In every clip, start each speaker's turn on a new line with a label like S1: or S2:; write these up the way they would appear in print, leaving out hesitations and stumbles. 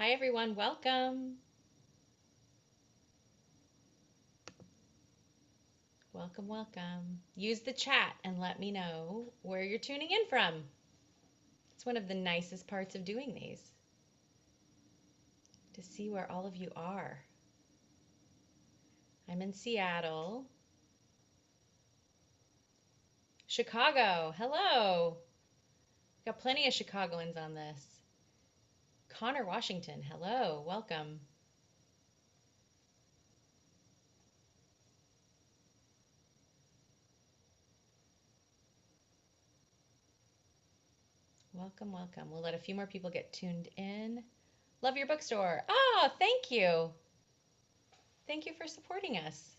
S1: Hi everyone, welcome. Welcome, welcome. Use the chat and let me know where you're tuning in from. It's one of the nicest parts of doing these, to see where all of you are. I'm in Seattle. Chicago, hello. Got plenty of Chicagoans on this. Connor, Washington, hello, welcome. Welcome, welcome. We'll let a few more people get tuned in. Love your bookstore. Oh, thank you. Thank you for supporting us.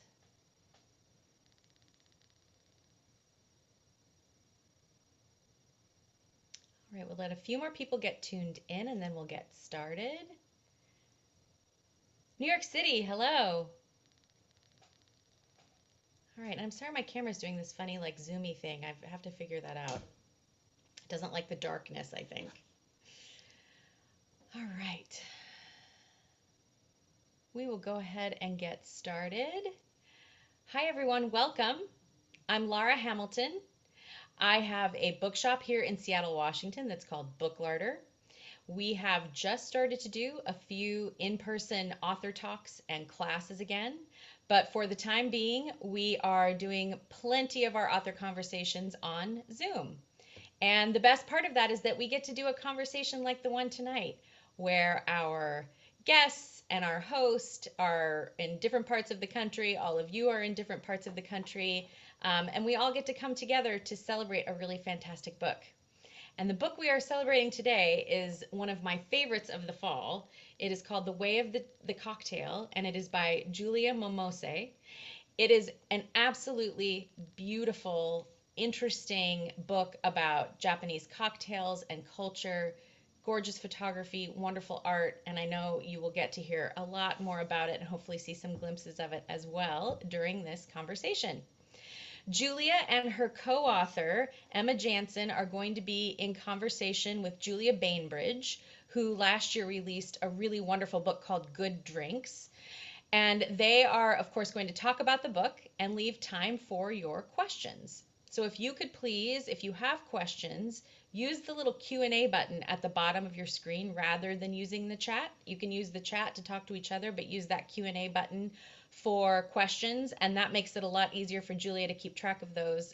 S1: All right, we'll let a few more people get tuned in and then we'll get started. New York City, hello. All right, I'm sorry my camera's doing this funny like zoomy thing. I have to figure that out. It doesn't like the darkness, I think. All right. We will go ahead and get started. Hi everyone, welcome. I'm Laura Hamilton. I have a bookshop here in Seattle, Washington that's called Book Larder. We have just started to do a few in-person author talks and classes again, but for the time being, we are doing plenty of our author conversations on Zoom. And the best part of that is that we get to do a conversation like the one tonight, where our guests and our host are in different parts of the country. All of you are in different parts of the country. And we all get to come together to celebrate a really fantastic book. And the book we are celebrating today is one of my favorites of the fall. It is called The Way of the Cocktail, and it is by Julia Momose. It is an absolutely beautiful, interesting book about Japanese cocktails and culture, gorgeous photography, wonderful art, and I know you will get to hear a lot more about it and hopefully see some glimpses of it as well during this conversation. Julia and her co-author, Emma Janzen, are going to be in conversation with Julia Bainbridge, who last year released a really wonderful book called Good Drinks. And they are, of course, going to talk about the book and leave time for your questions. So if you could please, if you have questions, use the little Q&A button at the bottom of your screen rather than using the chat. You can use the chat to talk to each other, but use that Q&A button for questions, and that makes it a lot easier for Julia to keep track of those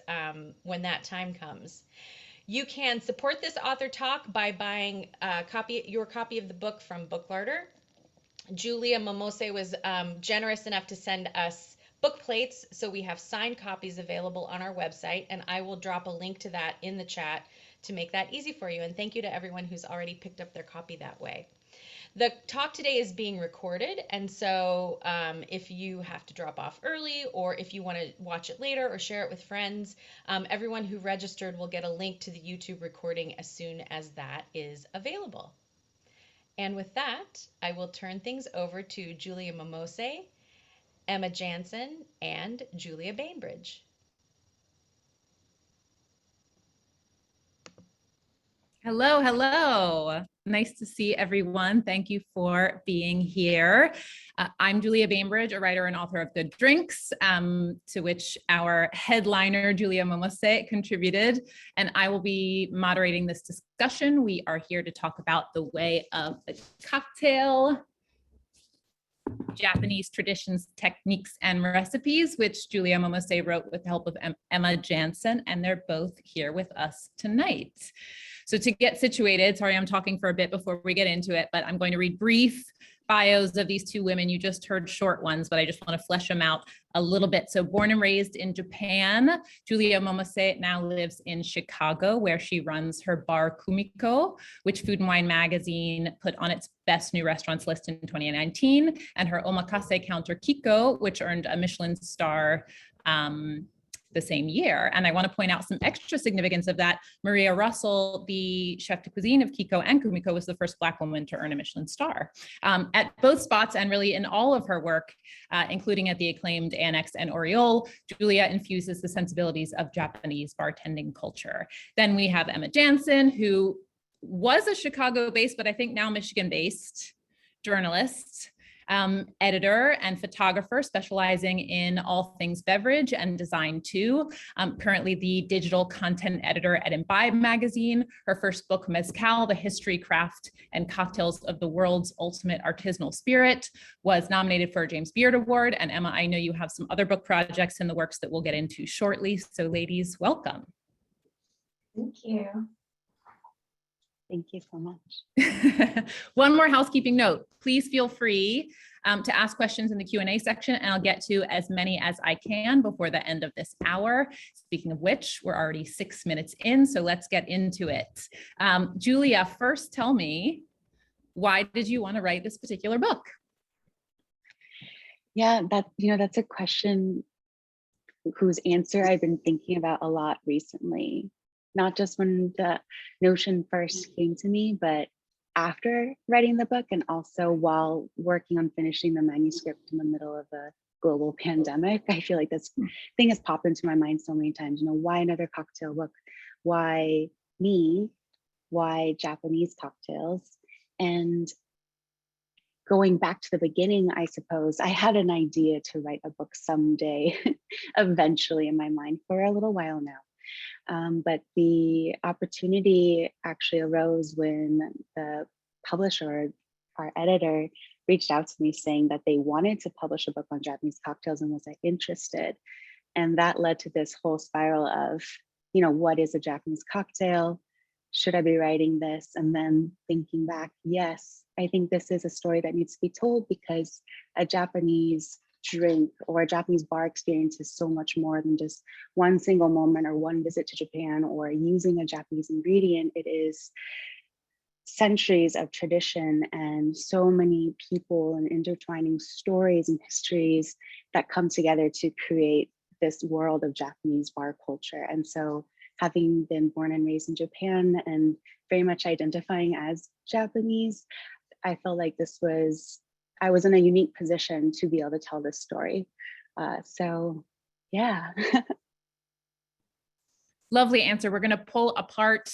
S1: when that time comes. You can support this author talk by buying your copy of the book from Book Larder. Julia Momose was generous enough to send us book plates, so we have signed copies available on our website, and I will drop a link to that in the chat to make that easy for you. And thank you to everyone who's already picked up their copy that way. The talk today is being recorded, and so if you have to drop off early or if you want to watch it later or share it with friends, everyone who registered will get a link to the YouTube recording as soon as that is available. And with that, I will turn things over to Julia Momose, Emma Janzen, and Julia Bainbridge.
S2: Hello, hello. Nice to see everyone. Thank you for being here. I'm Julia Bainbridge, a writer and author of Good Drinks, to which our headliner, Julia Momose, contributed, and I will be moderating this discussion. We are here to talk about the way of the cocktail, Japanese traditions, techniques, and recipes, which Julia Momose wrote with the help of Emma Janzen, and they're both here with us tonight. So to get situated, sorry, I'm talking for a bit before we get into it, but I'm going to read brief bios of these two women. You just heard short ones, but I just want to flesh them out a little bit. So born and raised in Japan, Julia Momose now lives in Chicago, where she runs her bar Kumiko, which Food and Wine magazine put on its best new restaurants list in 2019, and her omakase counter Kikkō, which earned a Michelin star the same year. And I want to point out some extra significance of that. Maria Russell, the chef de cuisine of Kikkō and Kumiko, was the first Black woman to earn a Michelin star. At both spots, and really in all of her work, including at the Acclaimed, Annex, and Oriole, Julia infuses the sensibilities of Japanese bartending culture. Then we have Emma Janzen, who was a Chicago-based, but I think now Michigan-based journalist, editor and photographer specializing in all things beverage and design too. Currently the digital content editor at Imbibe magazine. Her first book, Mezcal, The History, Craft, and Cocktails of the World's Ultimate Artisanal Spirit, was nominated for a James Beard Award. And Emma, I know you have some other book projects in the works that we'll get into shortly. So ladies, welcome.
S3: Thank you. Thank you so
S2: much. One more housekeeping note. Please feel free to ask questions in the Q&A section, and I'll get to as many as I can before the end of this hour. Speaking of which, we're already 6 minutes in, so let's get into it. Julia, first tell me, why did you want to write this particular book?
S3: Yeah, that's a question whose answer I've been thinking about a lot recently. Not just when the notion first came to me, but after writing the book, and also while working on finishing the manuscript in the middle of a global pandemic. I feel like this thing has popped into my mind so many times. Why another cocktail book? Why me? Why Japanese cocktails? And going back to the beginning, I suppose, I had an idea to write a book someday, eventually in my mind for a little while now. But the opportunity actually arose when the publisher, our editor, reached out to me saying that they wanted to publish a book on Japanese cocktails and was I interested. And that led to this whole spiral of, what is a Japanese cocktail? Should I be writing this? And then thinking back, yes, I think this is a story that needs to be told because a Japanese drink or a Japanese bar experience is so much more than just one single moment or one visit to Japan or using a Japanese ingredient. It is centuries of tradition and so many people and intertwining stories and histories that come together to create this world of Japanese bar culture. And so having been born and raised in Japan and very much identifying as Japanese, I felt like I was in a unique position to be able to tell this story. So yeah.
S2: Lovely answer. We're going to pull apart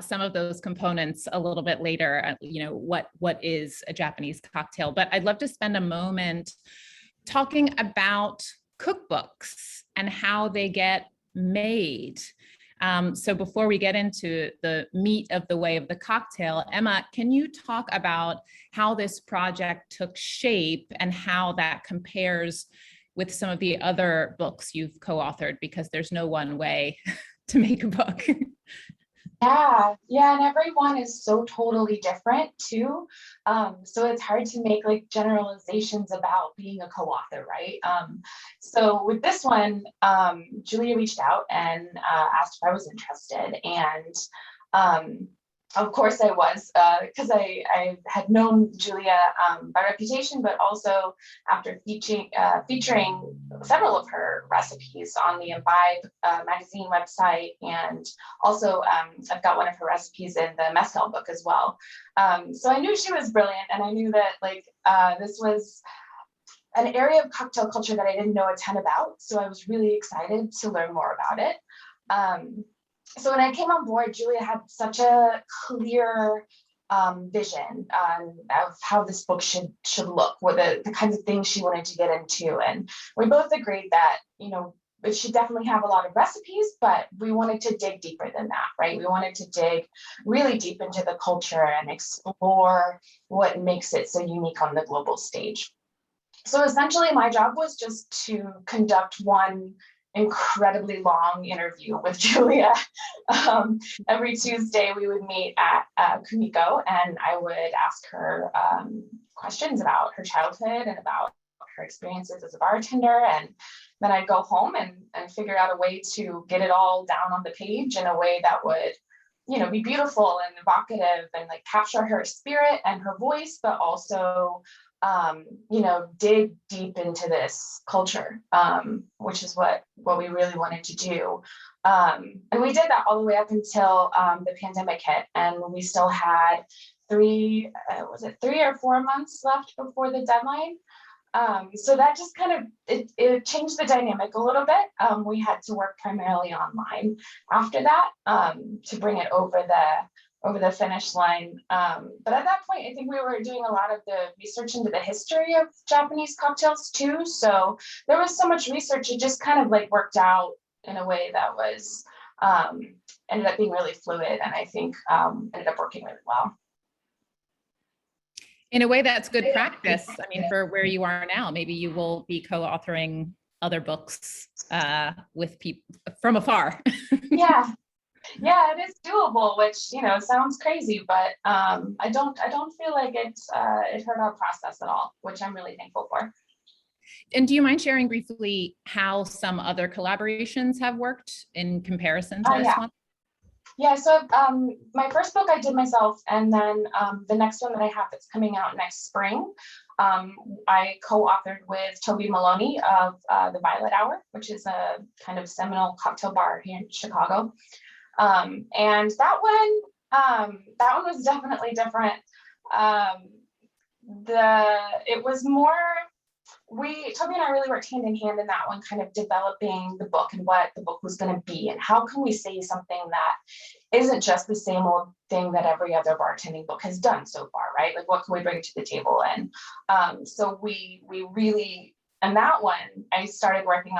S2: some of those components a little bit later, what is a Japanese cocktail, but I'd love to spend a moment talking about cookbooks and how they get made. So before we get into the meat of the way of the cocktail, Emma, can you talk about how this project took shape and how that compares with some of the other books you've co-authored, because there's no one way to make a book.
S4: Yeah, and everyone is so totally different too. So it's hard to make like generalizations about being a co-author, right? So with this one, Julia reached out and asked if I was interested, and of course I was, because I had known Julia by reputation, but also after featuring several of her recipes on the Imbibe magazine website, and also I've got one of her recipes in the Mezcal book as well. So I knew she was brilliant, and I knew that this was an area of cocktail culture that I didn't know a ton about. So I was really excited to learn more about it. So when I came on board, Julia had such a clear vision of how this book should look, what the kinds of things she wanted to get into. And we both agreed that, it should definitely have a lot of recipes, but we wanted to dig deeper than that, right? We wanted to dig really deep into the culture and explore what makes it so unique on the global stage. So essentially my job was just to conduct one incredibly long interview with Julia. Every Tuesday we would meet at Kumiko, and I would ask her questions about her childhood and about her experiences as a bartender. And then I'd go home and figure out a way to get it all down on the page in a way that would, be beautiful and evocative and like capture her spirit and her voice, but also dig deep into this culture, which is what we really wanted to do. And we did that all the way up until the pandemic hit, and we still had 3 or 4 months left before the deadline. So that just kind of, it changed the dynamic a little bit. We had to work primarily online after that to bring it over over the finish line. But at that point, I think we were doing a lot of the research into the history of Japanese cocktails too. So there was so much research, it just kind of like worked out in a way that was, ended up being really fluid, and I think ended up working really well.
S2: In a way, that's good practice. I mean, for where you are now, maybe you will be co-authoring other books with people from afar.
S4: Yeah, it is doable, which sounds crazy, but I don't feel like it hurt our process at all, which I'm really thankful for.
S2: And do you mind sharing briefly how some other collaborations have worked in comparison to this one?
S4: Yeah, so my first book I did myself, and then the next one that I have that's coming out next spring, I co-authored with Toby Maloney of the Violet Hour, which is a kind of seminal cocktail bar here in Chicago. And that one was definitely different. It was more, Toby and I really worked hand in hand in that one, kind of developing the book and what the book was going to be, and how can we say something that isn't just the same old thing that every other bartending book has done so far, right? Like, what can we bring to the table? And so we really, and that one I started working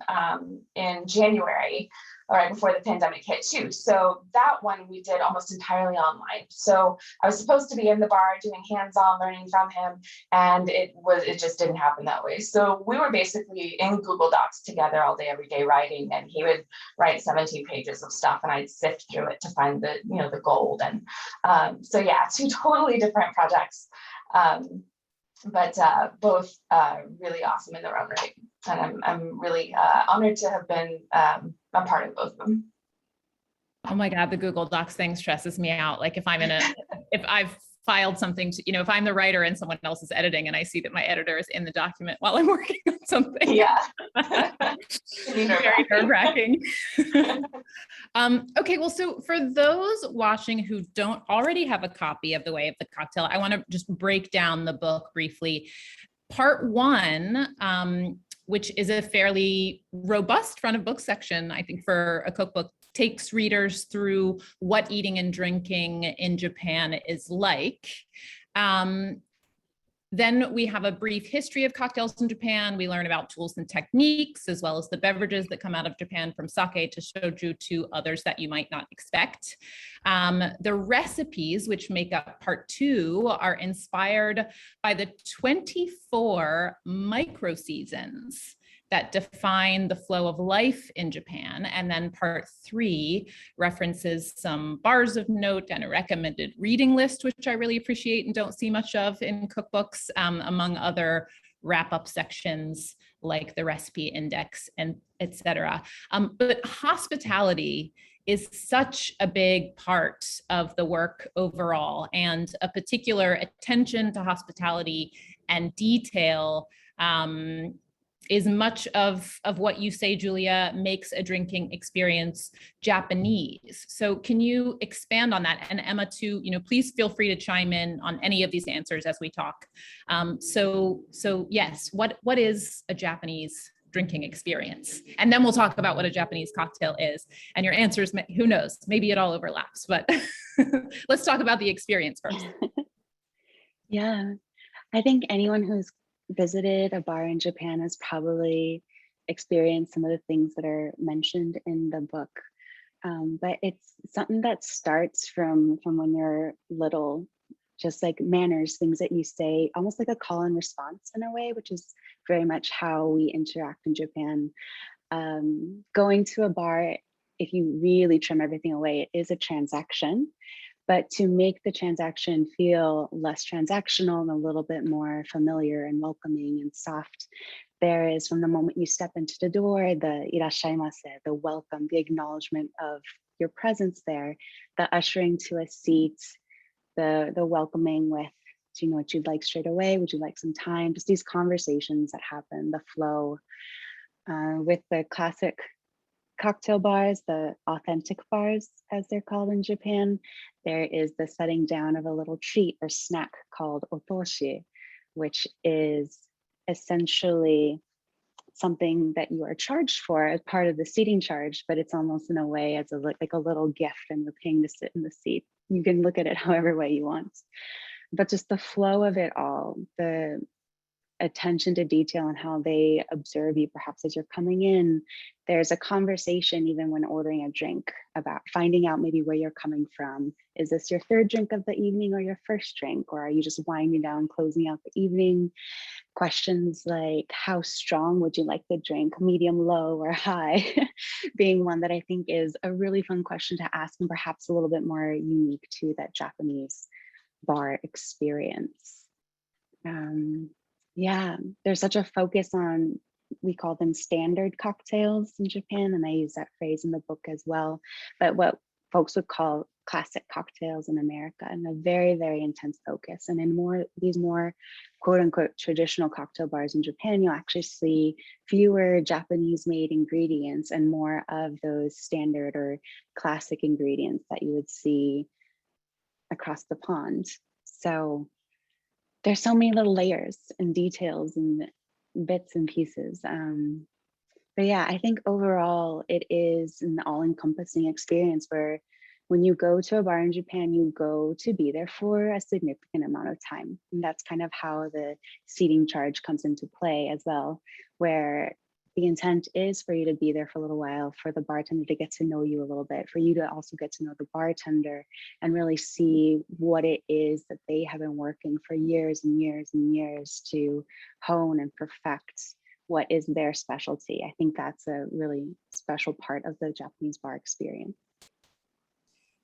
S4: on in January, right before the pandemic hit too. So that one we did almost entirely online. So I was supposed to be in the bar doing hands-on learning from him, and it just didn't happen that way. So we were basically in Google Docs together all day, every day writing, and he would write 17 pages of stuff and I'd sift through it to find the, the gold. And so yeah, two totally different projects. But both really awesome in their own right. And I'm really honored to have been a part of both of them.
S2: Oh my God, the Google Docs thing stresses me out. Like if I've filed something, if I'm the writer and someone else is editing and I see that my editor is in the document while I'm working on something.
S4: Yeah.
S2: Very nerve-wracking. Okay, well, so for those watching who don't already have a copy of The Way of the Cocktail, I want to just break down the book briefly. Part 1, which is a fairly robust front of book section, I think, for a cookbook, takes readers through what eating and drinking in Japan is like. Then we have a brief history of cocktails in Japan. We learn about tools and techniques, as well as the beverages that come out of Japan, from sake to shoju to others that you might not expect. The recipes, which make up part 2, are inspired by the 24 microseasons that define the flow of life in Japan. And then part 3 references some bars of note and a recommended reading list, which I really appreciate and don't see much of in cookbooks, among other wrap-up sections like the recipe index and etc. But hospitality is such a big part of the work overall, and a particular attention to hospitality and detail is much of what you say, Julia, makes a drinking experience Japanese. So can you expand on that? And Emma too, please feel free to chime in on any of these answers as we talk. So yes, what is a Japanese drinking experience? And then we'll talk about what a Japanese cocktail is. And your answers, who knows, maybe it all overlaps, but let's talk about the experience first.
S3: Yeah, I think anyone who's visited a bar in Japan has probably experienced some of the things that are mentioned in the book. But it's something that starts from when you're little, just like manners, things that you say, almost like a call and response in a way, which is very much how we interact in Japan. Going to a bar, if you really trim everything away, it is a transaction. But to make the transaction feel less transactional and a little bit more familiar and welcoming and soft, there is, from the moment you step into the door, the irashaimase, the welcome, the acknowledgement of your presence there, the ushering to a seat, the welcoming with, do you know what you'd like straight away? Would you like some time? Just these conversations that happen, the flow. With the classic cocktail bars, the authentic bars, as they're called in Japan, there is the setting down of a little treat or snack called otoshi, which is essentially something that you are charged for as part of the seating charge, but it's almost in a way as like a little gift, and you're paying to sit in the seat. you can look at it however way you want. But just the flow of it all, the attention to detail and how they observe you perhaps as you're coming in. There's a conversation even when ordering a drink about finding out maybe where you're coming from. Is this your third drink of the evening or your first drink? Or are you just winding down, closing out the evening? Questions like, how strong would you like the drink, medium, low, or high? Being one that I think is a really fun question to ask, and perhaps a little bit more unique to that Japanese bar experience. Yeah, there's such a focus on, we call them standard cocktails in Japan, and I use that phrase in the book as well, but what folks would call classic cocktails in America, and a very, very intense focus. And in these more quote unquote traditional cocktail bars in Japan, you'll actually see fewer Japanese made ingredients and more of those standard or classic ingredients that you would see across the pond. So there's so many little layers and details and bits and pieces. But yeah, I think overall it is an all-encompassing experience where when you go to a bar in Japan, you go to be there for a significant amount of time. And that's kind of how the seating charge comes into play as well, where the intent is for you to be there for a little while, for the bartender to get to know you a little bit, for you to also get to know the bartender and really see what it is that they have been working for years and years and years to hone and perfect what is their specialty. I think that's a really special part of the Japanese bar experience.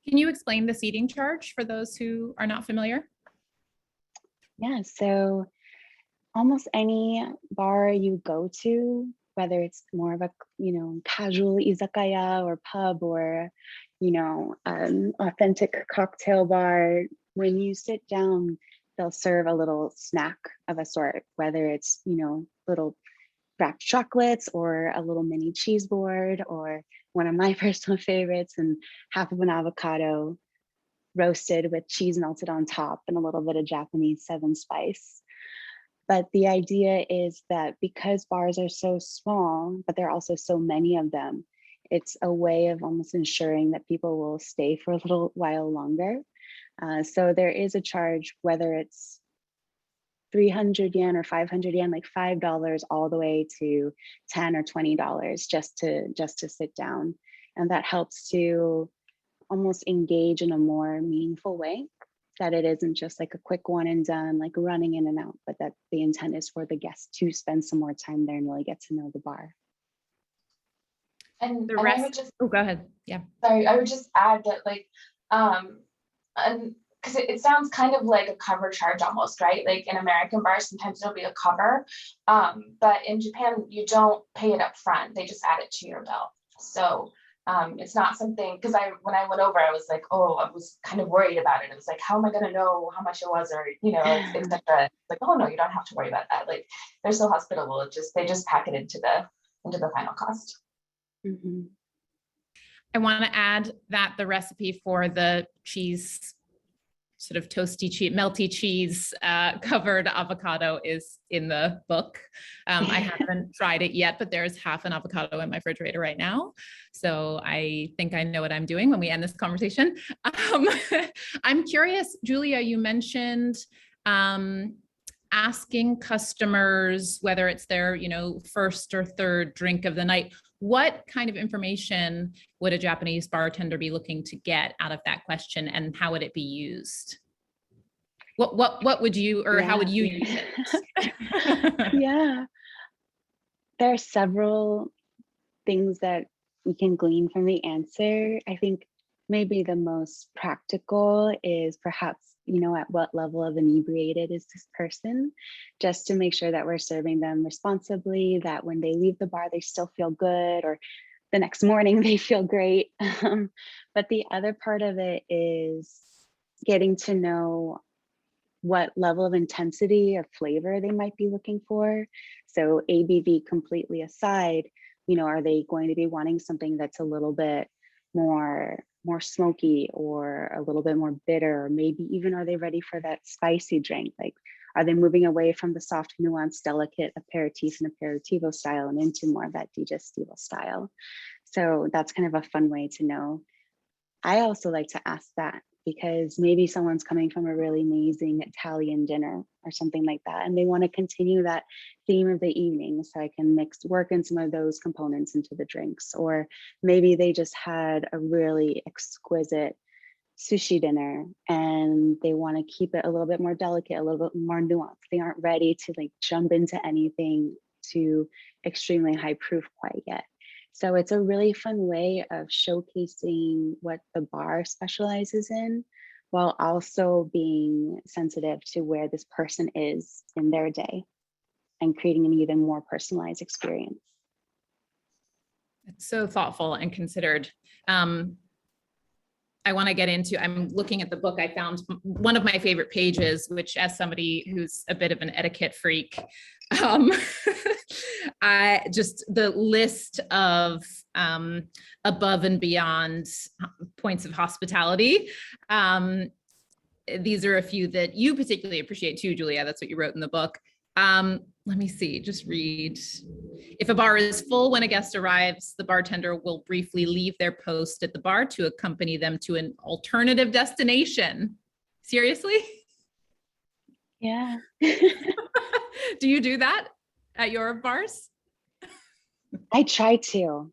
S2: Can you explain the seating charge for those who are not familiar?
S3: Yeah, so almost any bar you go to, whether it's more of a, casual izakaya or pub or, authentic cocktail bar, when you sit down, they'll serve a little snack of a sort, whether it's, little wrapped chocolates or a little mini cheese board, or one of my personal favorites, and half of an avocado roasted with cheese melted on top and a little bit of Japanese 7-spice. But the idea is that because bars are so small, but there are also so many of them, it's a way of almost ensuring that people will stay for a little while longer. So there is a charge, whether it's 300 yen or 500 yen, like $5 all the way to $10 or $20 just to sit down. And that helps to almost engage in a more meaningful way, that it isn't just like a quick one and done, like running in and out, but that the intent is for the guests to spend some more time there and really get to know the bar.
S4: And
S2: The
S4: I
S2: rest,
S4: would just,
S2: oh, go ahead. Yeah.
S4: sorry, I would just add that and because it sounds kind of like a cover charge almost, right? Like in American bars, sometimes it'll be a cover, but in Japan, you don't pay it up front. They just add it to your bill. So it's not something, because when I went over, I was like, oh, I was kind of worried about it. It was like, how am I going to know how much it was, or et cetera. It's like, oh no, you don't have to worry about that. Like they're so hospitable. They just pack it into the final cost.
S3: Mm-hmm.
S2: I want to add that the recipe for the cheese, sort of toasty cheese, melty cheese covered avocado is in the book. I haven't tried it yet, but there's half an avocado in my refrigerator right now. So I think I know what I'm doing when we end this conversation. I'm curious, Julia, you mentioned asking customers whether it's their, first or third drink of the night. What kind of information would a Japanese bartender be looking to get out of that question, and how would it be used? What would you, or how would you use it?
S3: Yeah, there are several things that we can glean from the answer. I think maybe the most practical is perhaps, at what level of inebriated is this person, just to make sure that we're serving them responsibly, that when they leave the bar, they still feel good, or the next morning they feel great. But the other part of it is getting to know what level of intensity of flavor they might be looking for. So ABV completely aside, are they going to be wanting something that's a little bit more smoky, or a little bit more bitter, or maybe even are they ready for that spicy drink? Like, are they moving away from the soft, nuanced, delicate aperitifs and aperitivo style and into more of that digestivo style? So that's kind of a fun way to know. I also like to ask that because maybe someone's coming from a really amazing Italian dinner or something like that, and they want to continue that theme of the evening. So I can work in some of those components into the drinks. Or maybe they just had a really exquisite sushi dinner and they want to keep it a little bit more delicate, a little bit more nuanced. They aren't ready to like jump into anything too extremely high proof quite yet. So it's a really fun way of showcasing what the bar specializes in, while also being sensitive to where this person is in their day and creating an even more personalized experience.
S2: It's so thoughtful and considered. I want to get into, I'm looking at the book. I found one of my favorite pages, which as somebody who's a bit of an etiquette freak, I just the list of above and beyond points of hospitality. These are a few that you particularly appreciate too, Julia. That's what you wrote in the book. Let me see, just read. If a bar is full when a guest arrives, the bartender will briefly leave their post at the bar to accompany them to an alternative destination. Seriously?
S3: Yeah.
S2: Do you do that at your bars?
S3: I try to.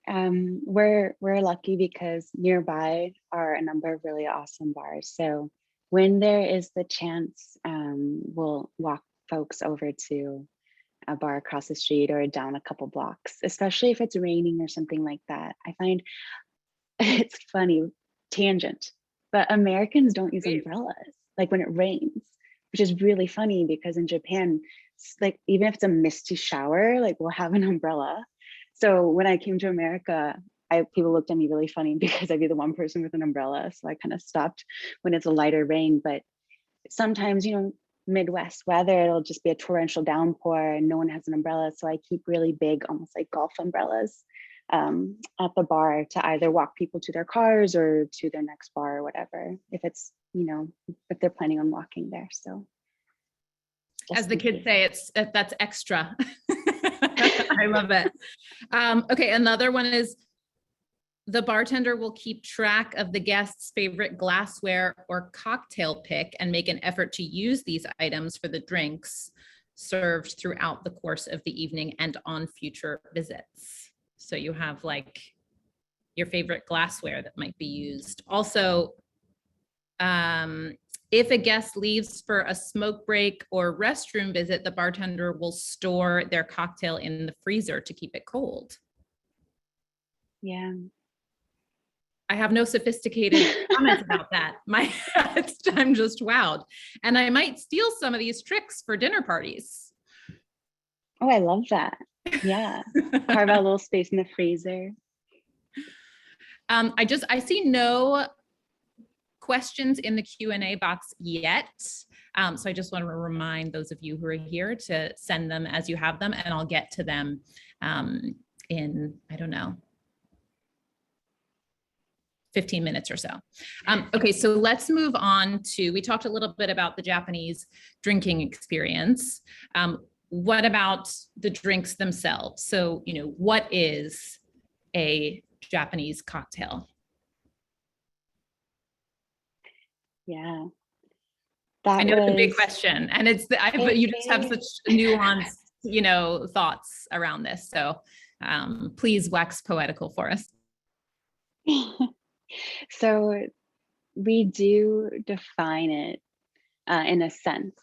S3: We're lucky because nearby are a number of really awesome bars. So when there is the chance, we'll walk folks over to a bar across the street or down a couple blocks, especially if it's raining or something like that. I find it's funny, tangent, but Americans don't use umbrellas like when it rains, which is really funny because in Japan, like even if it's a misty shower, like we'll have an umbrella. So when I came to America, people looked at me really funny because I'd be the one person with an umbrella. So I kind of stopped when it's a lighter rain, but sometimes, Midwest weather, it'll just be a torrential downpour and no one has an umbrella. So I keep really big, almost like golf umbrellas at the bar to either walk people to their cars or to their next bar or whatever, if it's, if they're planning on walking there. So
S2: as the kids say, that's extra. I love it. Okay, another one is the bartender will keep track of the guest's favorite glassware or cocktail pick and make an effort to use these items for the drinks served throughout the course of the evening and on future visits. So you have like your favorite glassware that might be used. Also, if a guest leaves for a smoke break or restroom visit, the bartender will store their cocktail in the freezer to keep it cold.
S3: Yeah.
S2: I have no sophisticated comments about that. I'm just wowed. And I might steal some of these tricks for dinner parties.
S3: Oh, I love that. Yeah. Carve out a little space in the freezer.
S2: I see no questions in the Q&A box yet. So I just want to remind those of you who are here to send them as you have them, and I'll get to them in, I don't know, 15 minutes or so. Okay, so let's move on to, we talked a little bit about the Japanese drinking experience. What about the drinks themselves? So, what is a Japanese cocktail?
S3: Yeah.
S2: I know it's a big question, and but you just have such nuanced, thoughts around this. So please wax poetical for us.
S3: So we do define it in a sense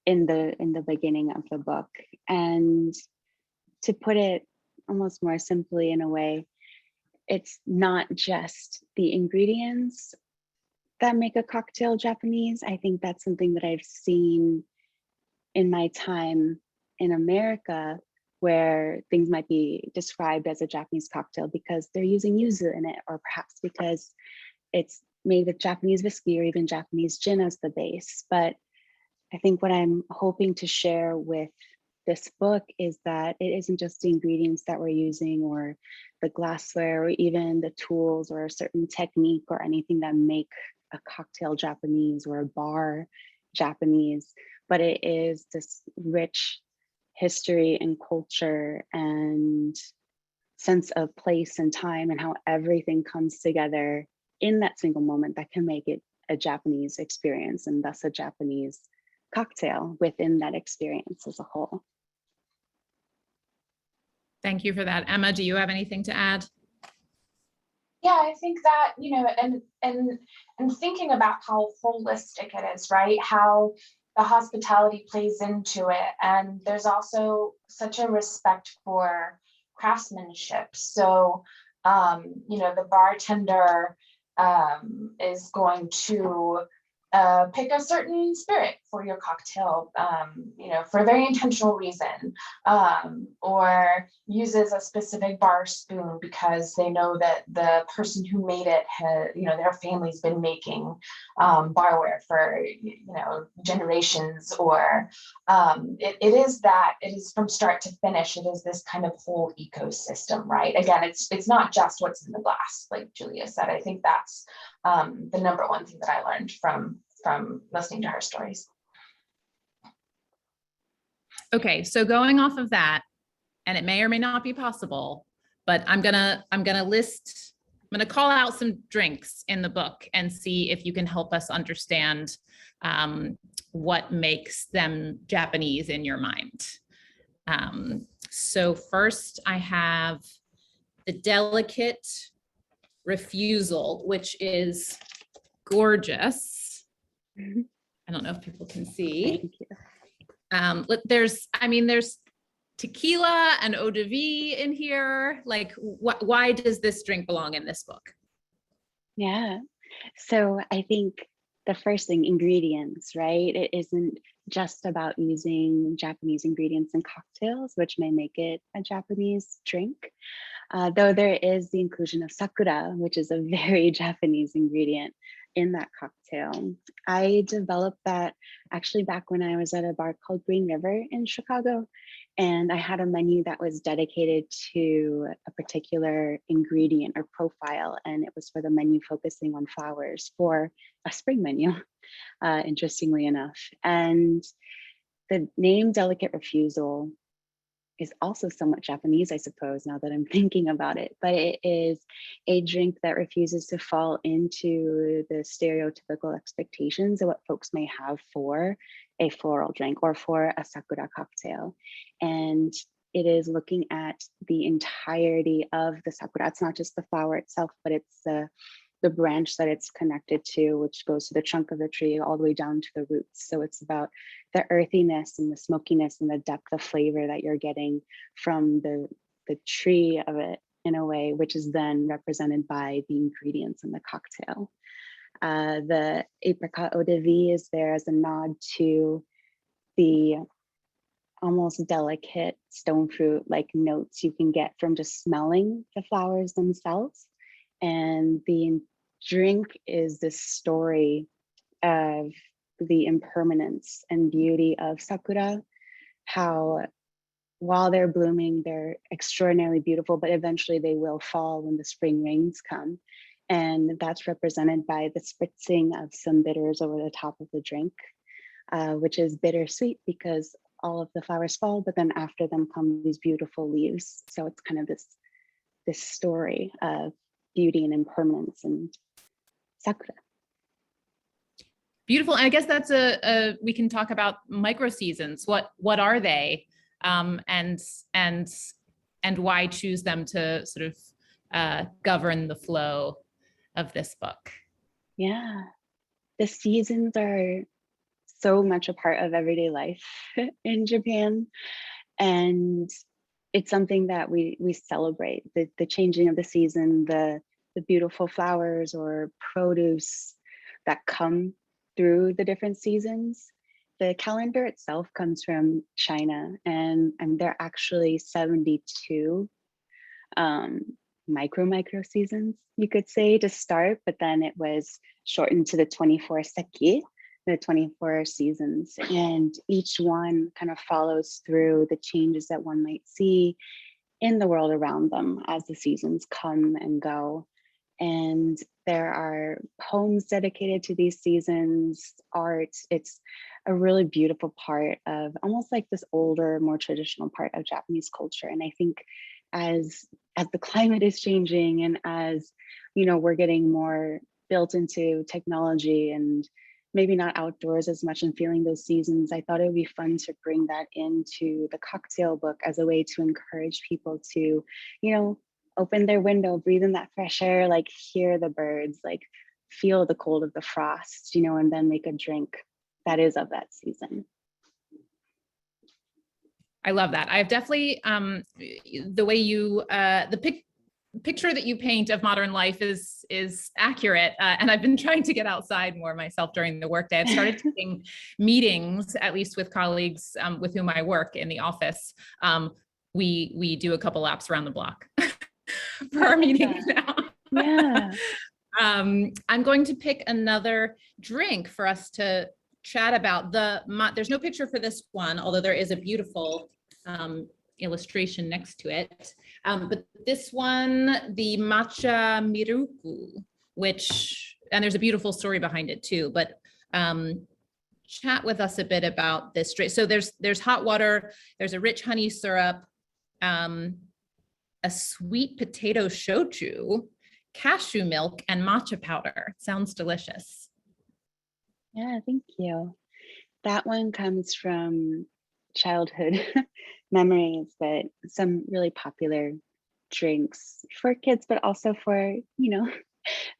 S3: in the beginning of the book, and to put it almost more simply in a way, it's not just the ingredients that make a cocktail Japanese. I think that's something that I've seen in my time in America, where things might be described as a Japanese cocktail because they're using yuzu in it, or perhaps because it's made with Japanese whiskey or even Japanese gin as the base. But I think what I'm hoping to share with this book is that it isn't just the ingredients that we're using or the glassware or even the tools or a certain technique or anything that make a cocktail Japanese or a bar Japanese, but it is this rich history and culture and sense of place and time and how everything comes together in that single moment that can make it a Japanese experience, and thus a Japanese cocktail within that experience as a whole.
S2: Thank you for that. Emma, do you have anything to add?
S4: Yeah, I think that, you know, and thinking about how holistic it is, right? How the hospitality plays into it. And there's also such a respect for craftsmanship. So, you know, the bartender is going to pick a certain spirit for your cocktail, you know, for a very intentional reason, or uses a specific bar spoon because they know that the person who made it has, you know, their family's been making barware for, you know, generations, or it is from start to finish. It is this kind of whole ecosystem, right? Again, it's not just what's in the glass, like Julia said. I think that's the number one thing that I learned from listening to her stories.
S2: Okay, so going off of that, and it may or may not be possible, but I'm gonna call out some drinks in the book and see if you can help us understand what makes them Japanese in your mind. So first I have the Delicate Refusal, which is gorgeous. I don't know if people can see.
S3: Thank you.
S2: There's tequila and eau de vie in here. Like, why does this drink belong in this book?
S3: Yeah. So I think the first thing, ingredients, right? It isn't just about using Japanese ingredients in cocktails, which may make it a Japanese drink. Though there is the inclusion of sakura, which is a very Japanese ingredient in that cocktail. I developed that actually back when I was at a bar called Green River in Chicago. And I had a menu that was dedicated to a particular ingredient or profile. And it was for the menu focusing on flowers for a spring menu, interestingly enough. And the name Delicate Refusal is also somewhat Japanese, I suppose, now that I'm thinking about it, but it is a drink that refuses to fall into the stereotypical expectations of what folks may have for a floral drink or for a sakura cocktail. And it is looking at the entirety of the sakura. It's not just the flower itself, but it's the branch that it's connected to, which goes to the trunk of the tree all the way down to the roots. So it's about the earthiness and the smokiness and the depth of flavor that you're getting from the tree of it in a way, which is then represented by the ingredients in the cocktail. The apricot eau de vie is there as a nod to the almost delicate stone fruit like notes you can get from just smelling the flowers themselves. And the drink is this story of the impermanence and beauty of sakura, how while they're blooming, they're extraordinarily beautiful, but eventually they will fall when the spring rains come. And that's represented by the spritzing of some bitters over the top of the drink, which is bittersweet because all of the flowers fall, but then after them come these beautiful leaves. So it's kind of this story of beauty and impermanence and sakura.
S2: Beautiful. And I guess that's we can talk about microseasons. What are they, and why choose them to sort of govern the flow of this book?
S3: Yeah, the seasons are so much a part of everyday life in Japan, and it's something that we celebrate, the changing of the season, the beautiful flowers or produce that come through the different seasons. The calendar itself comes from China, and there are actually 72 micro seasons, you could say, to start, but then it was shortened to the 24 seki, the 24 seasons, and each one kind of follows through the changes that one might see in the world around them as the seasons come and go. And there are poems dedicated to these seasons, art. It's a really beautiful part of almost like this older, more traditional part of Japanese culture. And I think as the climate is changing and as, you know, we're getting more built into technology and maybe not outdoors as much and feeling those seasons, I thought it would be fun to bring that into the cocktail book as a way to encourage people to, open their window, breathe in that fresh air, like hear the birds, like feel the cold of the frost, and then make a drink that is of that season.
S2: I love that. I've definitely, the way you, picture that you paint of modern life is accurate. And I've been trying to get outside more myself during the workday. I've started taking meetings, at least with colleagues with whom I work in the office. We do a couple laps around the block for our meetings now.
S3: Yeah.
S2: I'm going to pick another drink for us to chat about. There's no picture for this one, although there is a beautiful illustration next to it. But this one, the Matcha Mirror, and there's a beautiful story behind it too, but chat with us a bit about this drink. So there's hot water, there's a rich honey syrup, a sweet potato shochu, cashew milk, and matcha powder. Sounds delicious.
S3: Yeah, thank you. That one comes from childhood memories, but some really popular drinks for kids, but also for,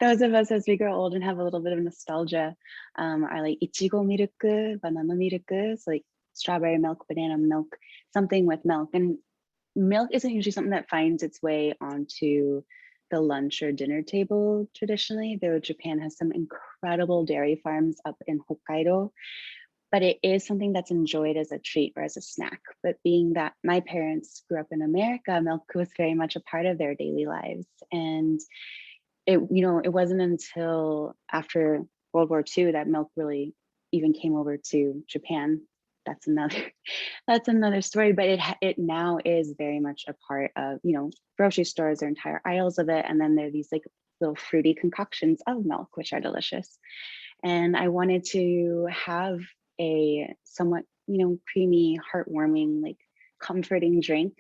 S3: those of us as we grow old and have a little bit of nostalgia, are like ichigo milk, banana milk, so like strawberry milk, banana milk, something with milk. And milk isn't usually something that finds its way onto the lunch or dinner table traditionally, though Japan has some incredible dairy farms up in Hokkaido. But it is something that's enjoyed as a treat or as a snack. But being that my parents grew up in America, milk was very much a part of their daily lives. And it wasn't until after World War II that milk really even came over to Japan. That's another story. But it now is very much a part of, grocery stores, there are entire aisles of it. And then there are these like little fruity concoctions of milk, which are delicious. And I wanted to have a somewhat, creamy, heartwarming, like comforting drink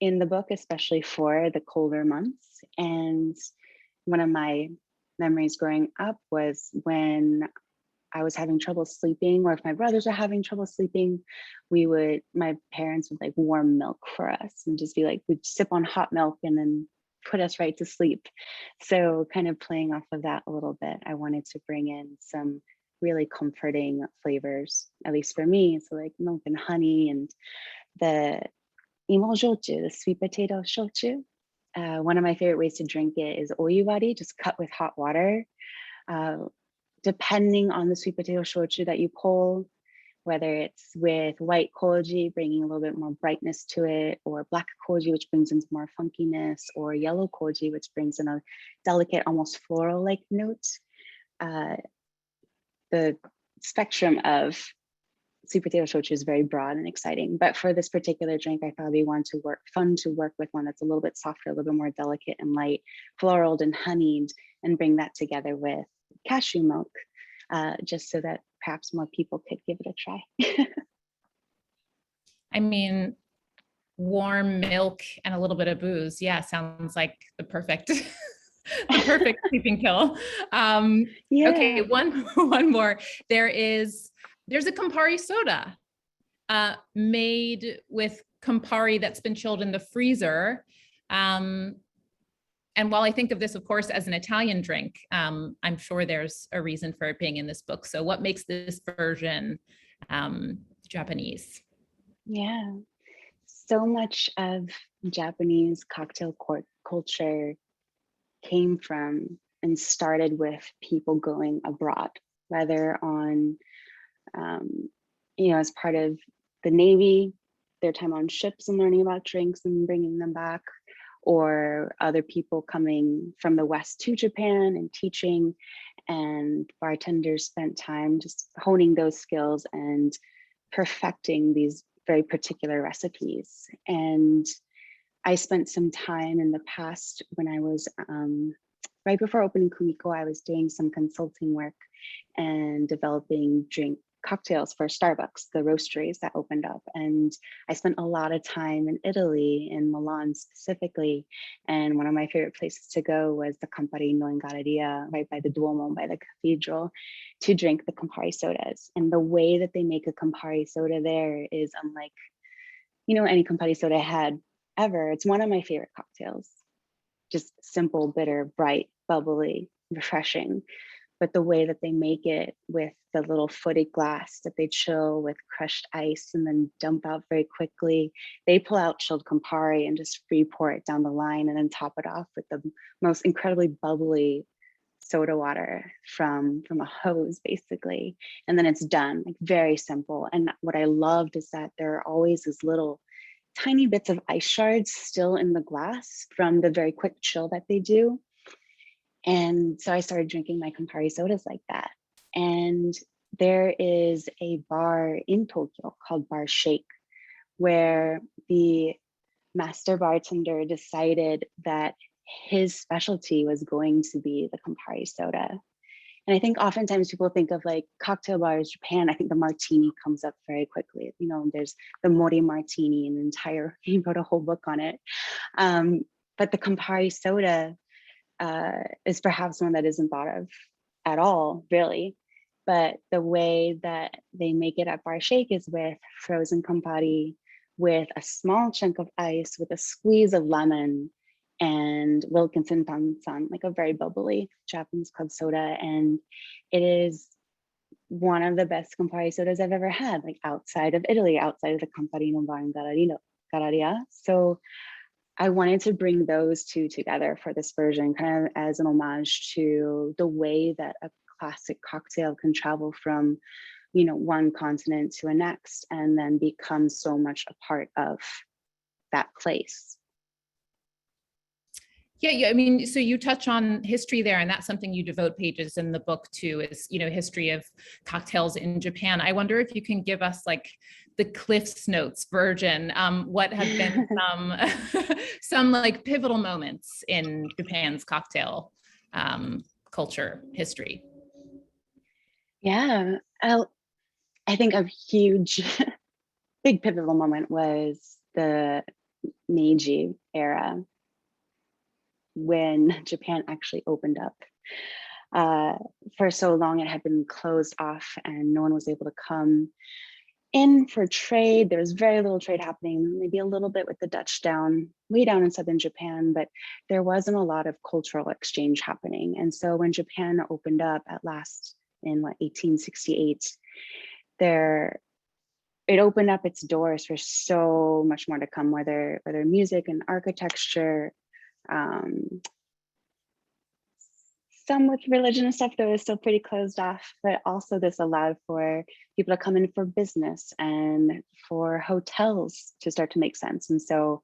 S3: in the book, especially for the colder months. And one of my memories growing up was when I was having trouble sleeping, or if my brothers were having trouble sleeping, my parents would like warm milk for us and just be like, we'd sip on hot milk and then put us right to sleep. So kind of playing off of that a little bit, I wanted to bring in some really comforting flavors, at least for me. So like milk and honey, and the imo-shochu, the sweet potato shochu. One of my favorite ways to drink it is oyuwari, just cut with hot water. Depending on the sweet potato shochu that you pull, whether it's with white koji, bringing a little bit more brightness to it, or black koji, which brings in more funkiness, or yellow koji, which brings in a delicate, almost floral-like note. The spectrum of sweet potato shochu is very broad and exciting, but for this particular drink, I thought it'd be fun to work with one that's a little bit softer, a little bit more delicate and light, floraled and honeyed, and bring that together with cashew milk, just so that perhaps more people could give it a try.
S2: I mean, warm milk and a little bit of booze. Yeah, sounds like the perfect sleeping pill.
S3: Yeah.
S2: Okay, one more. There's a Campari Soda made with Campari that's been chilled in the freezer. And while I think of this, of course, as an Italian drink, I'm sure there's a reason for it being in this book. So what makes this version Japanese?
S3: Yeah, so much of Japanese cocktail culture came from and started with people going abroad, whether on, as part of the Navy, their time on ships and learning about drinks and bringing them back, or other people coming from the West to Japan and teaching, and bartenders spent time just honing those skills and perfecting these very particular recipes. And I spent some time in the past when I was, right before opening Kumiko, I was doing some consulting work and developing cocktails for Starbucks, the roasteries that opened up. And I spent a lot of time in Italy, in Milan specifically. And one of my favorite places to go was the Campari Soda, right by the Duomo, by the cathedral, to drink the Campari sodas. And the way that they make a Campari soda there is unlike, any Campari soda I had ever. It's one of my favorite cocktails. Just simple, bitter, bright, bubbly, refreshing. But the way that they make it with the little footed glass that they chill with crushed ice and then dump out very quickly. They pull out chilled Campari and just free pour it down the line and then top it off with the most incredibly bubbly soda water from a hose, basically. And then it's done, like very simple. And what I loved is that there are always these little tiny bits of ice shards still in the glass from the very quick chill that they do. And so I started drinking my Campari sodas like that. And there is a bar in Tokyo called Bar Shake, where the master bartender decided that his specialty was going to be the Campari soda. And I think oftentimes people think of like cocktail bars, Japan, I think the martini comes up very quickly. There's the Mori martini, he wrote a whole book on it. But the Campari soda is perhaps one that isn't thought of at all, really. But the way that they make it at Bar Shake is with frozen Campari, with a small chunk of ice, with a squeeze of lemon, and Wilkinson Tansan, like a very bubbly Japanese club soda. And it is one of the best Campari sodas I've ever had, like outside of Italy, outside of the Camparino bar in Galeria. So I wanted to bring those two together for this version, kind of as an homage to the way that a classic cocktail can travel from, one continent to a next, and then become so much a part of that place.
S2: Yeah. I mean, so you touch on history there, and that's something you devote pages in the book to is, history of cocktails in Japan. I wonder if you can give us like the Cliff's Notes version. What have been some like pivotal moments in Japan's cocktail culture history?
S3: Yeah, I think a huge, big pivotal moment was the Meiji era, when Japan actually opened up. For so long, it had been closed off and no one was able to come in for trade. There was very little trade happening, maybe a little bit with the Dutch way down in southern Japan, but there wasn't a lot of cultural exchange happening. And so when Japan opened up at last in 1868, it opened up its doors for so much more to come, whether music and architecture, some with religion and stuff that was still pretty closed off, but also this allowed for people to come in for business and for hotels to start to make sense. And so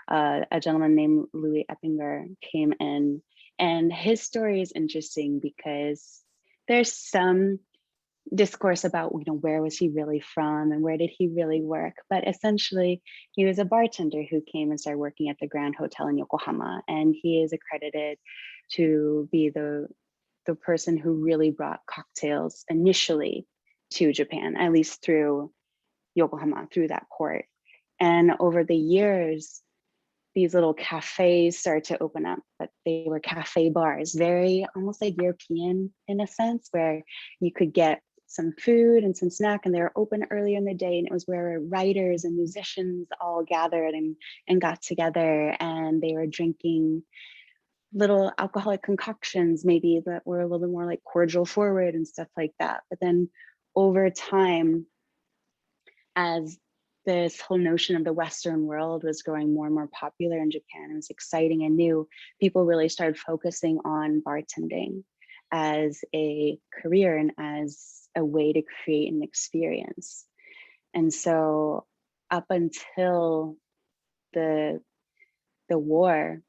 S3: a gentleman named Louis Eppinger came in, and his story is interesting because there's some discourse about, where was he really from and where did he really work? But essentially, he was a bartender who came and started working at the Grand Hotel in Yokohama, and he is accredited to be the person who really brought cocktails initially to Japan, at least through Yokohama, through that port. And over the years, these little cafes started to open up, but they were cafe bars, very almost like European in a sense, where you could get some food and some snack, and they were open earlier in the day, and it was where writers and musicians all gathered and got together, and they were drinking little alcoholic concoctions, maybe that were a little bit more like cordial forward and stuff like that. But then over time, as this whole notion of the Western world was growing more and more popular in Japan, it was exciting and new, people really started focusing on bartending as a career and as a way to create an experience. And so up until the war,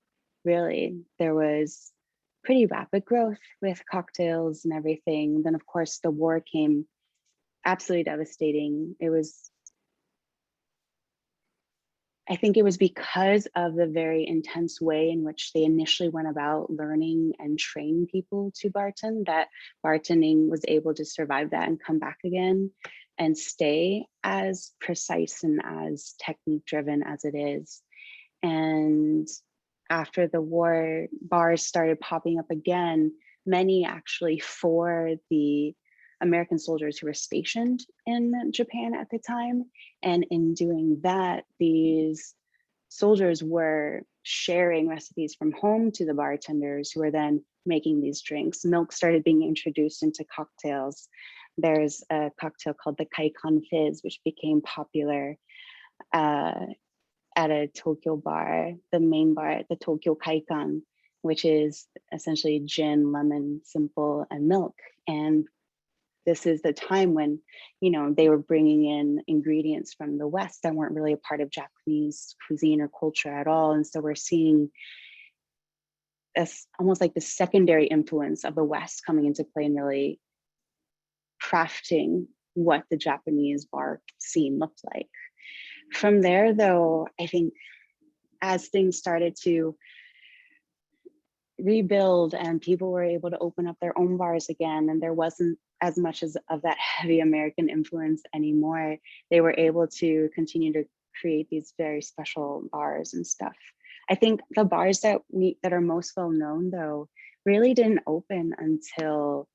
S3: really, there was pretty rapid growth with cocktails and everything. Then of course the war came, absolutely devastating. It was I think it was because of the very intense way in which they initially went about learning and training people to bartend, that bartending was able to survive that and come back again and stay as precise and as technique driven as it is. And after the war, bars started popping up again, many actually for the American soldiers who were stationed in Japan at the time. And in doing that, these soldiers were sharing recipes from home to the bartenders who were then making these drinks. Milk started being introduced into cocktails. There's a cocktail called the Kaikan Fizz, which became popular at a Tokyo bar, the main bar, the Tokyo Kaikan, which is essentially gin, lemon, simple, and milk. And this is the time when, you know, they were bringing in ingredients from the West that weren't really a part of Japanese cuisine or culture at all. And so we're seeing this almost like the secondary influence of the West coming into play and really crafting what the Japanese bar scene looked like. From there, though, I think as things started to rebuild and people were able to open up their own bars again, and there wasn't as much as of that heavy American influence anymore, they were able to continue to create these very special bars and stuff. I think the bars that are most well known, though, really didn't open until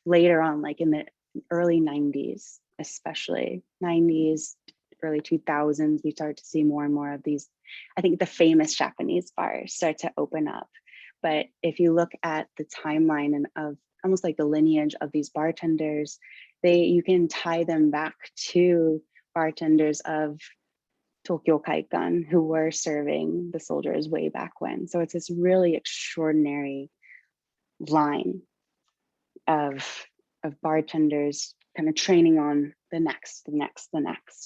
S3: later on, like in the early 90s, especially 90s, early 2000s, we started to see more and more of these, I think the famous Japanese bars start to open up. But if you look at the timeline and of almost like the lineage of these bartenders, you can tie them back to bartenders of Tokyo Kaikan who were serving the soldiers way back when. So it's this really extraordinary line of bartenders kind of training on the next.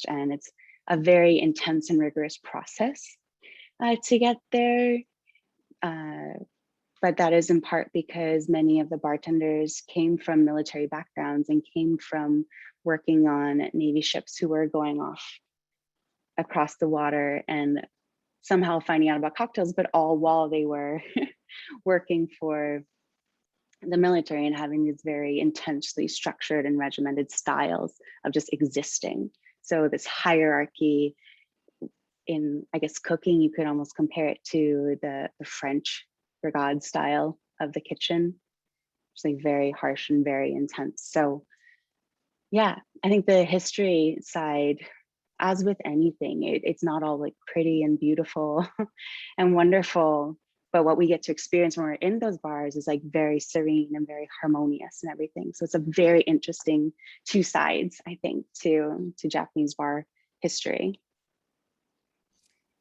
S3: And it's a very intense and rigorous process to get there. But that is in part because many of the bartenders came from military backgrounds and came from working on Navy ships who were going off across the water and somehow finding out about cocktails, but all while they were working for the military and having these very intensely structured and regimented styles of just existing. So this hierarchy in, I guess, cooking, you could almost compare it to the French brigade style of the kitchen. It's like very harsh and very intense. So yeah, I think the history side, as with anything, it's not all like pretty and beautiful and wonderful, but what we get to experience when we're in those bars is like very serene and very harmonious and everything. So it's a very interesting two sides, I think, to Japanese bar history.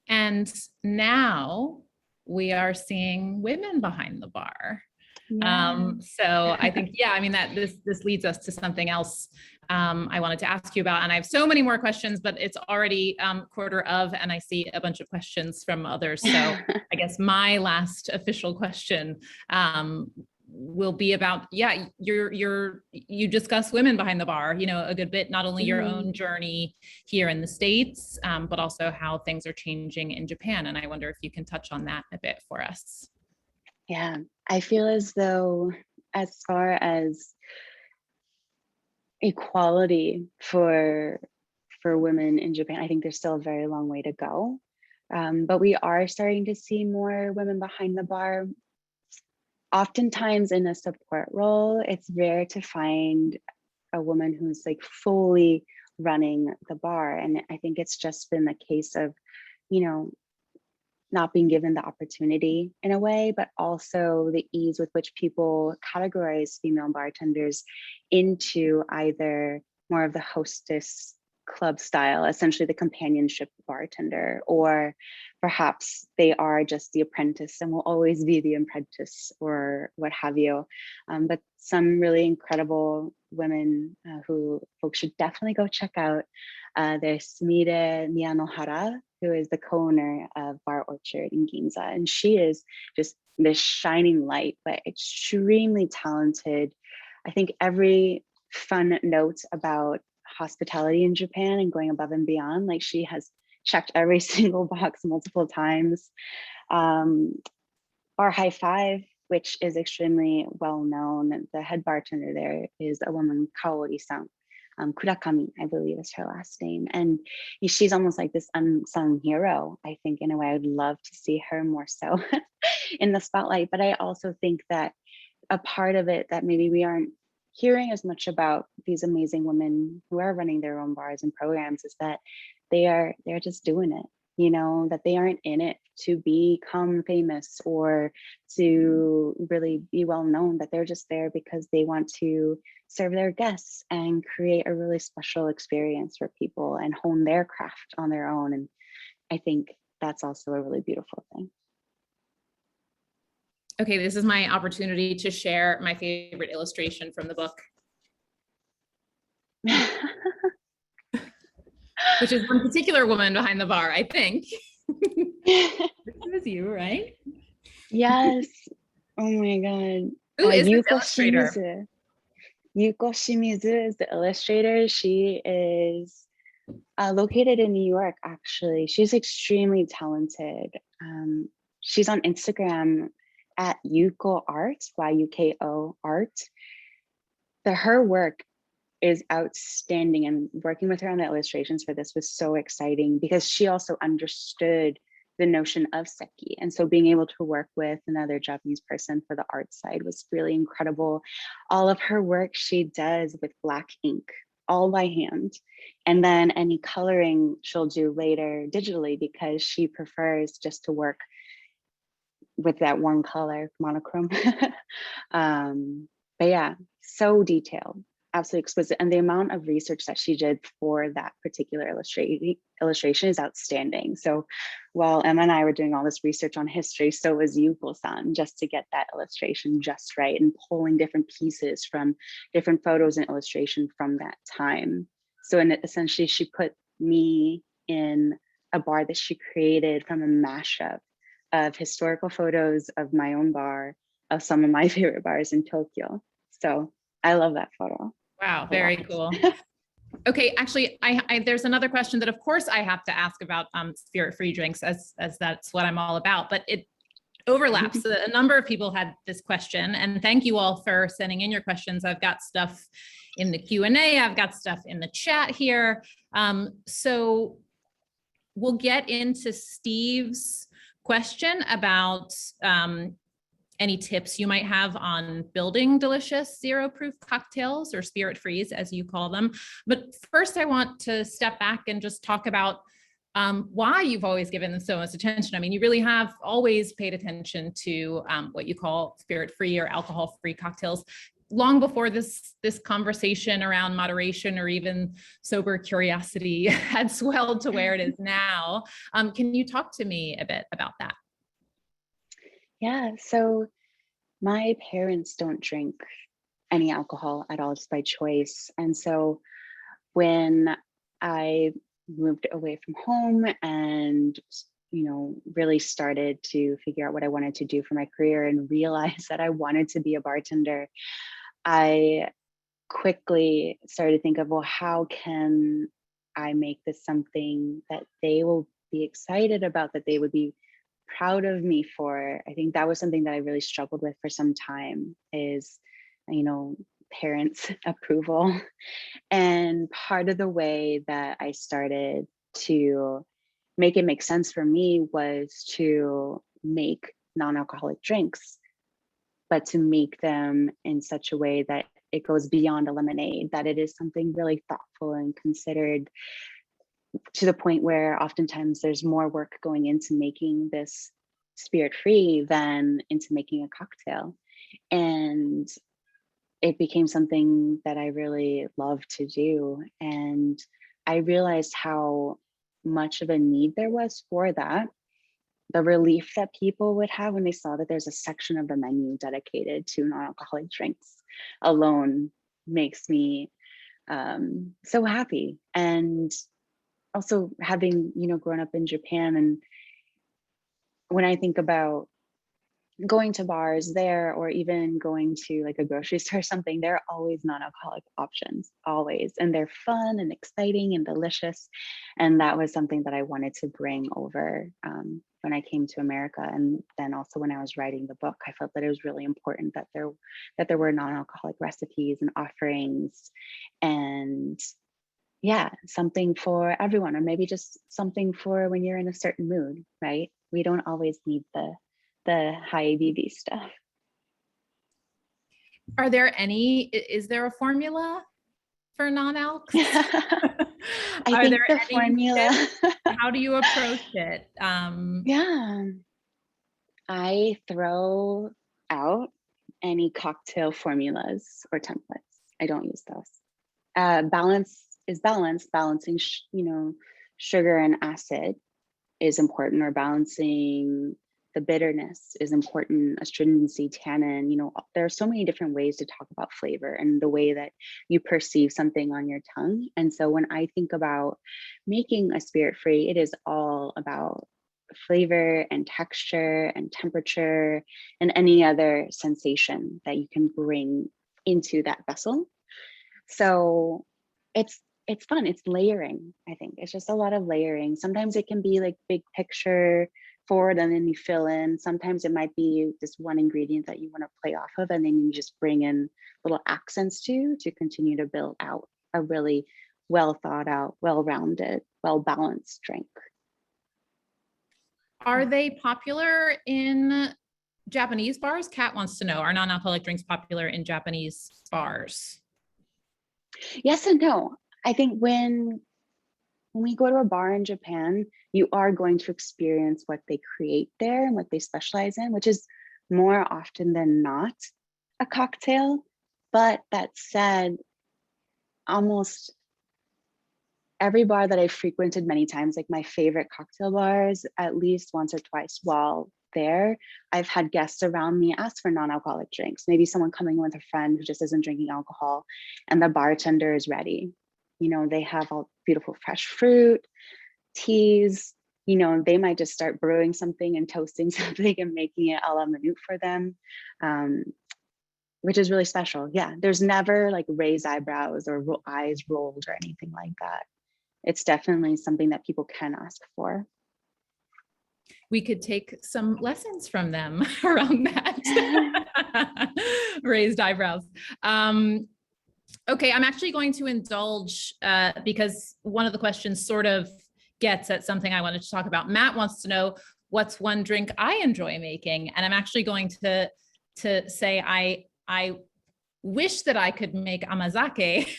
S2: And now we are seeing women behind the bar.
S3: Yeah.
S2: So I think, yeah, I mean, that this leads us to something else I wanted to ask you about. And I have so many more questions, but it's already 1:15 and I see a bunch of questions from others. So I guess my last official question will be about, yeah, you discuss women behind the bar, you know, a good bit, not only your own journey here in the States, but also how things are changing in Japan. And I wonder if you can touch on that a bit for us.
S3: Yeah, I feel as though as far as equality for women in Japan, I think there's still a very long way to go. But we are starting to see more women behind the bar. Oftentimes in a support role, it's rare to find a woman who's like fully running the bar. And I think it's just been the case of, you know, not being given the opportunity in a way, but also the ease with which people categorize female bartenders into either more of the hostess club style, essentially the companionship bartender, or perhaps they are just the apprentice and will always be the apprentice or what have you. But some really incredible women who folks should definitely go check out. There's Sumire Miyanohara, who is the co-owner of Bar Orchard in Ginza. And she is just this shining light, but extremely talented. I think every fun note about hospitality in Japan and going above and beyond, like she has checked every single box multiple times. Bar High Five, which is extremely well known. The head bartender there is a woman, Kaori-san. Kurakami, I believe is her last name. And she's almost like this unsung hero, I think, in a way. I would love to see her more so in the spotlight. But I also think that a part of it that maybe we aren't hearing as much about these amazing women who are running their own bars and programs is that they're just doing it, you know, that they aren't in it to become famous or to really be well known, that they're just there because they want to serve their guests and create a really special experience for people and hone their craft on their own. And I think that's also a really beautiful thing.
S2: Okay, this is my opportunity to share my favorite illustration from the book, which is one particular woman behind the bar, I think. This is you, right?
S3: Yes. Oh my God.
S2: Who is this
S3: Yuko
S2: illustrator?
S3: Shimizu. Yuko Shimizu is the illustrator. She is located in New York, actually. She's extremely talented. She's on Instagram at Yuko Art, Y-U-K-O Art. Her work is outstanding, and working with her on the illustrations for this was so exciting because she also understood the notion of seki. And so being able to work with another Japanese person for the art side was really incredible. All of her work she does with black ink, all by hand. And then any coloring she'll do later digitally because she prefers just to work with that one color, monochrome. But yeah, so detailed, absolutely exquisite. And the amount of research that she did for that particular illustration is outstanding. So while Emma and I were doing all this research on history, so was Yuko-san, just to get that illustration just right and pulling different pieces from different photos and illustration from that time. So essentially she put me in a bar that she created from a mashup of historical photos of my own bar, of some of my favorite bars in Tokyo. So I love that photo.
S2: Wow, very cool. Okay, actually, there's another question that of course I have to ask about spirit-free drinks as that's what I'm all about, but it overlaps. A number of people had this question, and thank you all for sending in your questions. I've got stuff in the Q&A, I've got stuff in the chat here. So we'll get into Steve's question about any tips you might have on building delicious zero-proof cocktails or spirit-frees, as you call them. But first, I want to step back and just talk about why you've always given them so much attention. I mean, you really have always paid attention to what you call spirit-free or alcohol-free cocktails. Long before this conversation around moderation or even sober curiosity had swelled to where it is now. Can you talk to me a bit about that?
S3: Yeah, so my parents don't drink any alcohol at all, just by choice. And so when I moved away from home and, you know, really started to figure out what I wanted to do for my career and realized that I wanted to be a bartender, I quickly started to think of, well, how can I make this something that they will be excited about, that they would be proud of me for? I think that was something that I really struggled with for some time, is, you know, parents' approval. And part of the way that I started to make it make sense for me was to make non-alcoholic drinks, but to make them in such a way that it goes beyond a lemonade, that it is something really thoughtful and considered, to the point where oftentimes there's more work going into making this spirit-free than into making a cocktail. And it became something that I really love to do. And I realized how much of a need there was for that. The relief that people would have when they saw that there's a section of the menu dedicated to non-alcoholic drinks alone makes me so happy. And also having, you know, grown up in Japan, and when I think about going to bars there, or even going to like a grocery store or something, there are always non-alcoholic options, always. And they're fun and exciting and delicious. And that was something that I wanted to bring over when I came to America. And then also when I was writing the book, I felt that it was really important that there were non-alcoholic recipes and offerings, and yeah, something for everyone, or maybe just something for when you're in a certain mood, right? We don't always need the high ABV stuff.
S2: Are there any, is there a formula for non-alcs?
S3: I
S2: Are
S3: think
S2: there
S3: the
S2: any
S3: formula.
S2: tips? How do you approach it?
S3: Yeah, I throw out any cocktail formulas or templates. I don't use those. Balance is balance. Balancing, sugar and acid is important, or balancing the bitterness is important, astringency, tannin. There are so many different ways to talk about flavor and the way that you perceive something on your tongue. And so when I think about making a spirit-free, it is all about flavor and texture and temperature and any other sensation that you can bring into that vessel. So it's fun. It's layering. I think it's just a lot of layering. Sometimes it can be like big picture forward and then you fill in. Sometimes it might be this one ingredient that you want to play off of, and then you just bring in little accents to continue to build out a really well thought out, well-rounded, well-balanced drink.
S2: Are they popular in Japanese bars? Kat wants to know, are non-alcoholic drinks popular in Japanese bars?
S3: Yes and no. I think when we go to a bar in Japan, you are going to experience what they create there and what they specialize in, which is more often than not a cocktail. But that said, almost every bar that I've frequented many times, like my favorite cocktail bars, at least once or twice while there, I've had guests around me ask for non-alcoholic drinks. Maybe someone coming with a friend who just isn't drinking alcohol, and the bartender is ready. They have all beautiful fresh fruit, teas. They might just start brewing something and toasting something and making it a la minute for them, which is really special. Yeah, there's never like raised eyebrows or eyes rolled or anything like that. It's definitely something that people can ask for.
S2: We could take some lessons from them around that. Raised eyebrows. Okay, I'm actually going to indulge because one of the questions sort of gets at something I wanted to talk about. Matt wants to know, what's one drink I enjoy making? And I'm actually going to say I wish that I could make Amazake.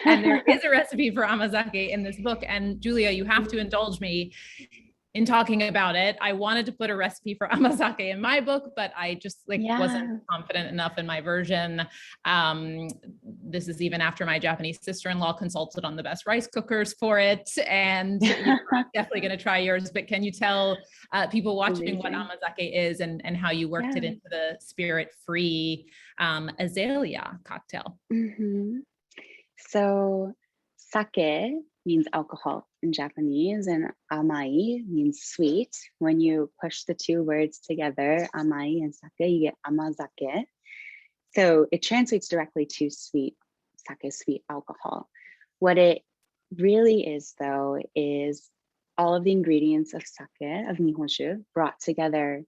S2: And there is a recipe for Amazake in this book. And Julia, you have to indulge me in talking about it. I wanted to put a recipe for Amazake in my book, but I just wasn't confident enough in my version. This is even after my Japanese sister-in-law consulted on the best rice cookers for it. And I'm definitely going to try yours, but can you tell people watching what Amazake is and how you worked it into the spirit-free azalea cocktail?
S3: Mm-hmm. So sake means alcohol in Japanese, and amai means sweet. When you push the two words together, amai and sake, you get amazake. So it translates directly to sweet, sake, sweet alcohol. What it really is, though, is all of the ingredients of sake, of nihonshu, brought together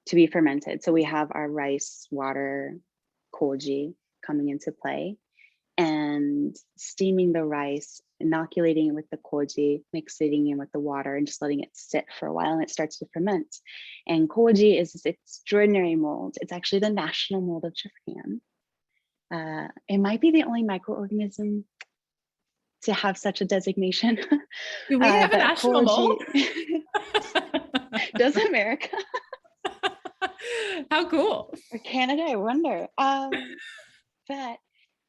S3: to be fermented. So we have our rice, water, koji coming into play, and steaming the rice, inoculating it with the koji, mixing it with the water, and just letting it sit for a while, and it starts to ferment. And koji is this extraordinary mold. It's actually the national mold of Japan. It might be the only microorganism to have such a designation.
S2: Do we have a national mold?
S3: Does America?
S2: How cool.
S3: Or Canada, I wonder. But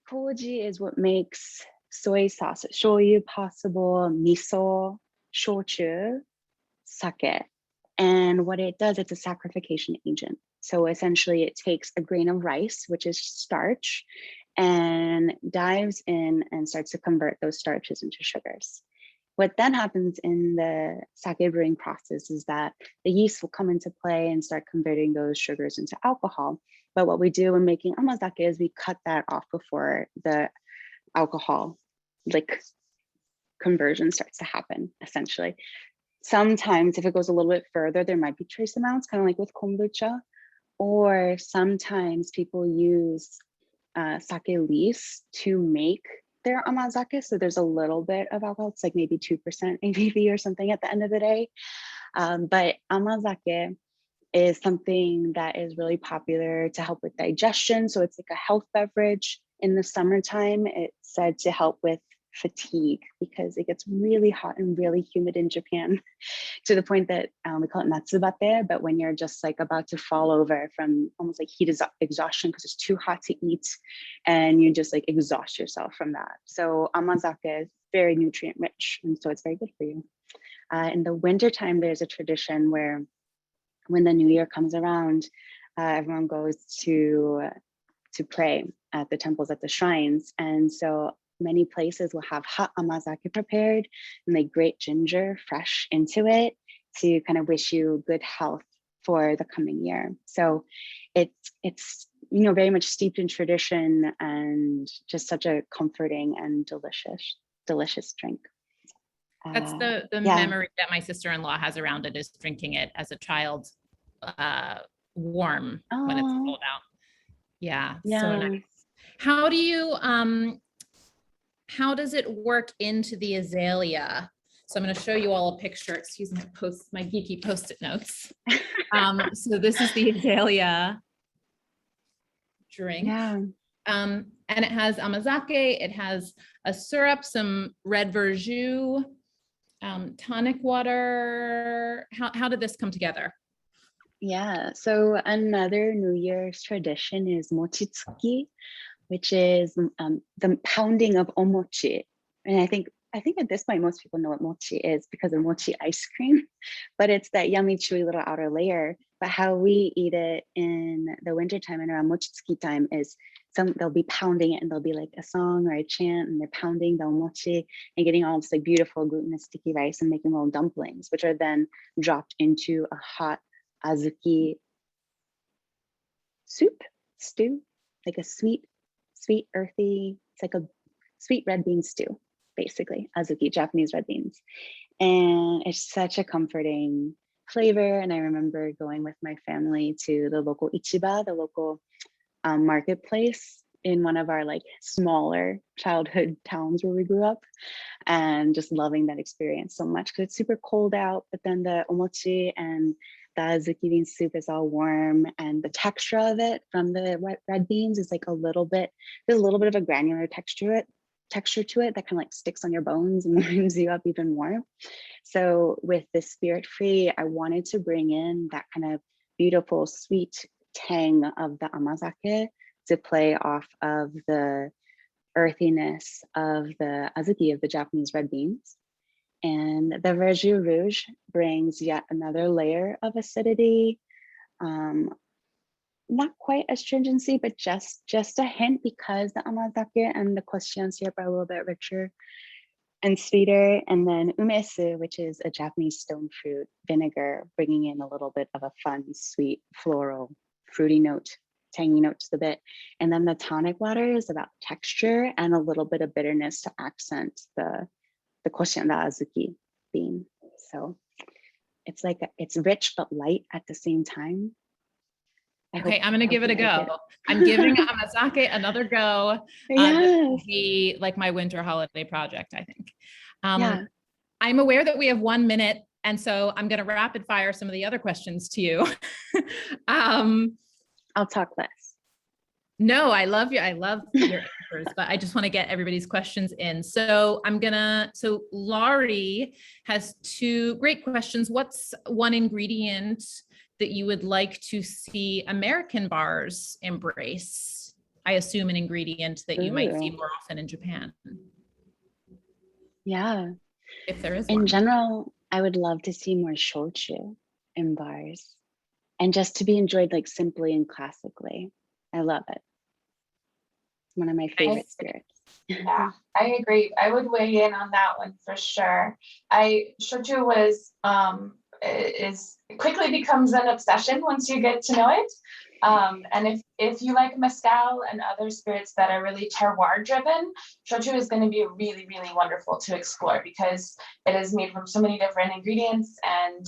S3: koji is what makes soy sauce, shoyu possible, miso, shochu, sake. And what it does, it's a saccharification agent. So essentially it takes a grain of rice, which is starch, and dives in and starts to convert those starches into sugars. what then happens in the sake brewing process is that the yeast will come into play and start converting those sugars into alcohol. But what we do when making amazake is we cut that off before the alcohol like conversion starts to happen, essentially. Sometimes if it goes a little bit further, there might be trace amounts, kind of like with kombucha, or sometimes people use sake leaves to make their amazake. So there's a little bit of alcohol. It's like maybe 2% ABV or something at the end of the day. But amazake is something that is really popular to help with digestion. So it's like a health beverage. In the summertime, it's said to help with fatigue because it gets really hot and really humid in Japan to the point that we call it natsubate, but when you're just like about to fall over from almost like heat exhaustion because it's too hot to eat and you just like exhaust yourself from that. So amazake is very nutrient rich and so it's very good for you. In the wintertime, there's a tradition where when the new year comes around, everyone goes to pray at the temples, at the shrines. And so many places will have hot amazake prepared and they grate ginger fresh into it to kind of wish you good health for the coming year. So it's very much steeped in tradition and just such a comforting and delicious drink.
S2: That's the memory that my sister-in-law has around it, is drinking it as a child, warm when it's cold out. Yeah, so nice. How do you how does it work into the azalea? So I'm going to show you all a picture. Excuse me, my geeky Post-it notes. So this is the azalea drink.
S3: Yeah.
S2: And it has amazake, it has a syrup, some red verjus, tonic water. How did this come together?
S3: Yeah, so another New Year's tradition is mochitsuki, which is the pounding of omochi. And I think at this point, most people know what mochi is because of mochi ice cream, but it's that yummy, chewy little outer layer. But how we eat it in the wintertime and around mochitsuki time is they'll be pounding it and there'll be like a song or a chant and they're pounding the omochi and getting all this like beautiful glutinous sticky rice and making little dumplings, which are then dropped into a hot azuki stew, like a sweet, earthy, it's like a sweet red bean stew, basically, azuki, Japanese red beans. And it's such a comforting flavor. And I remember going with my family to the local ichiba, the local marketplace in one of our like smaller childhood towns where we grew up, and just loving that experience so much because it's super cold out, but then the omochi and the azuki bean soup is all warm, and the texture of it from the red beans is like there's a little bit of a granular texture to it that kind of like sticks on your bones and warms you up even more. So with the spirit free, I wanted to bring in that kind of beautiful sweet tang of the amazake to play off of the earthiness of the azuki, of the Japanese red beans. And the verjus rouge brings yet another layer of acidity, not quite astringency, but just a hint because the amazake and the Koshien syrup are a little bit richer and sweeter. And then umesu, which is a Japanese stone fruit vinegar, bringing in a little bit of a fun, sweet, floral, fruity note, tangy note to the bit. And then the tonic water is about texture and a little bit of bitterness to accent the Koshien, the azuki bean. So it's like it's rich but light at the same time.
S2: Okay, I'm gonna give it a go. I'm giving amazake another go.
S3: Yes.
S2: This will be like my winter holiday project, I think.
S3: Yeah.
S2: I'm aware that we have 1 minute, and so I'm gonna rapid fire some of the other questions to you.
S3: I'll talk less.
S2: No, I love your answers, but I just want to get everybody's questions in. So Laurie has 2 great questions. What's one ingredient that you would like to see American bars embrace? I assume an ingredient that you might see more often in Japan.
S3: Yeah.
S2: If there is
S3: in
S2: one.
S3: general, I would love to see more shochu in bars and just to be enjoyed like simply and classically. I love it. It's one of my favorite spirits.
S4: Yeah, I agree. I would weigh in on that one for sure. Shochu is quickly becomes an obsession once you get to know it. And if you like mezcal and other spirits that are really terroir driven, shochu is going to be really, really wonderful to explore because it is made from so many different ingredients, and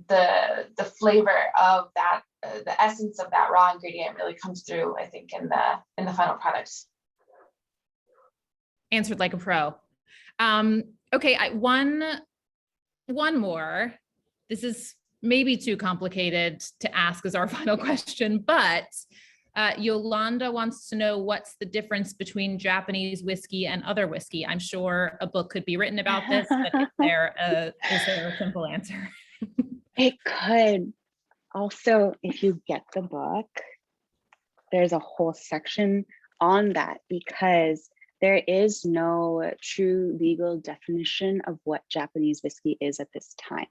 S4: the flavor of that, the essence of that raw ingredient really comes through, I think, in the final product.
S2: Answered like a pro. Okay, one more. This is maybe too complicated to ask as our final question, but Yolanda wants to know what's the difference between Japanese whiskey and other whiskey. I'm sure a book could be written about this, but is there a simple answer?
S3: It could. Also, if you get the book, there's a whole section on that because there is no true legal definition of what Japanese whiskey is at this time,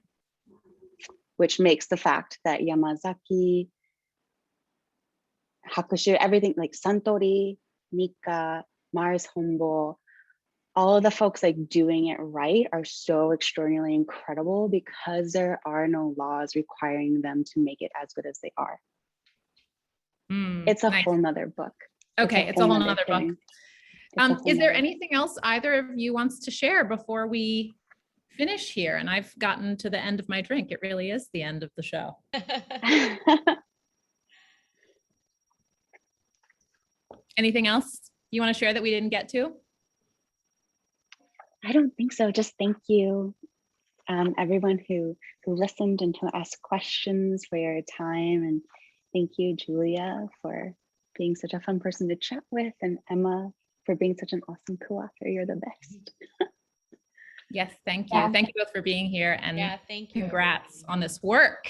S3: which makes the fact that Yamazaki, Hakushu, everything like Suntory, Nikka, Mars Hombo, all of the folks like doing it right are so extraordinarily incredible because there are no laws requiring them to make it as good as they are. It's a whole nother book.
S2: Okay, it's a whole nother book. Is there
S3: nother
S2: anything else either of you wants to share before we finish here? And I've gotten to the end of my drink. It really is the end of the show. Anything else you want to share that we didn't get to?
S3: I don't think so. Just thank you, everyone who listened and who asked questions, for your time, and thank you, Julia, for being such a fun person to chat with, and Emma for being such an awesome co-author. You're the best.
S2: Yes, thank you.
S4: Yeah.
S2: Thank you both for being here, and
S1: Yeah, thank you.
S2: congrats on this work.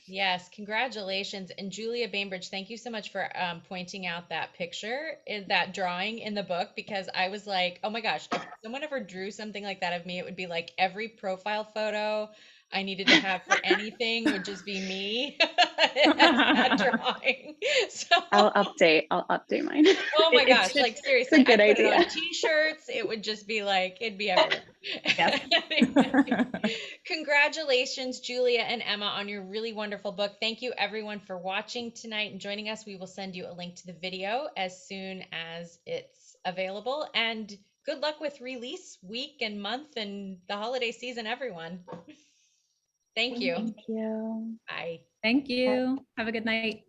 S1: Yes, congratulations. And Julia Bainbridge, thank you so much for pointing out that picture, that drawing in the book, because I was like, oh my gosh, if someone ever drew something like that of me, it would be like every profile photo I needed to have for anything would just be me. It has that drawing. So
S3: I'll update mine.
S1: oh my
S3: It's
S1: gosh, like seriously,
S3: a good
S1: I put it
S3: idea.
S1: on t-shirts. It would just be like, it'd be everywhere.
S2: Yes.
S1: Congratulations, Julia and Emma, on your really wonderful book. Thank you everyone for watching tonight and joining us. We will send you a link to the video as soon as it's available. And good luck with release week and month and the holiday season, everyone. Thank you.
S3: Thank you.
S1: Bye.
S2: Thank you. Have a good night.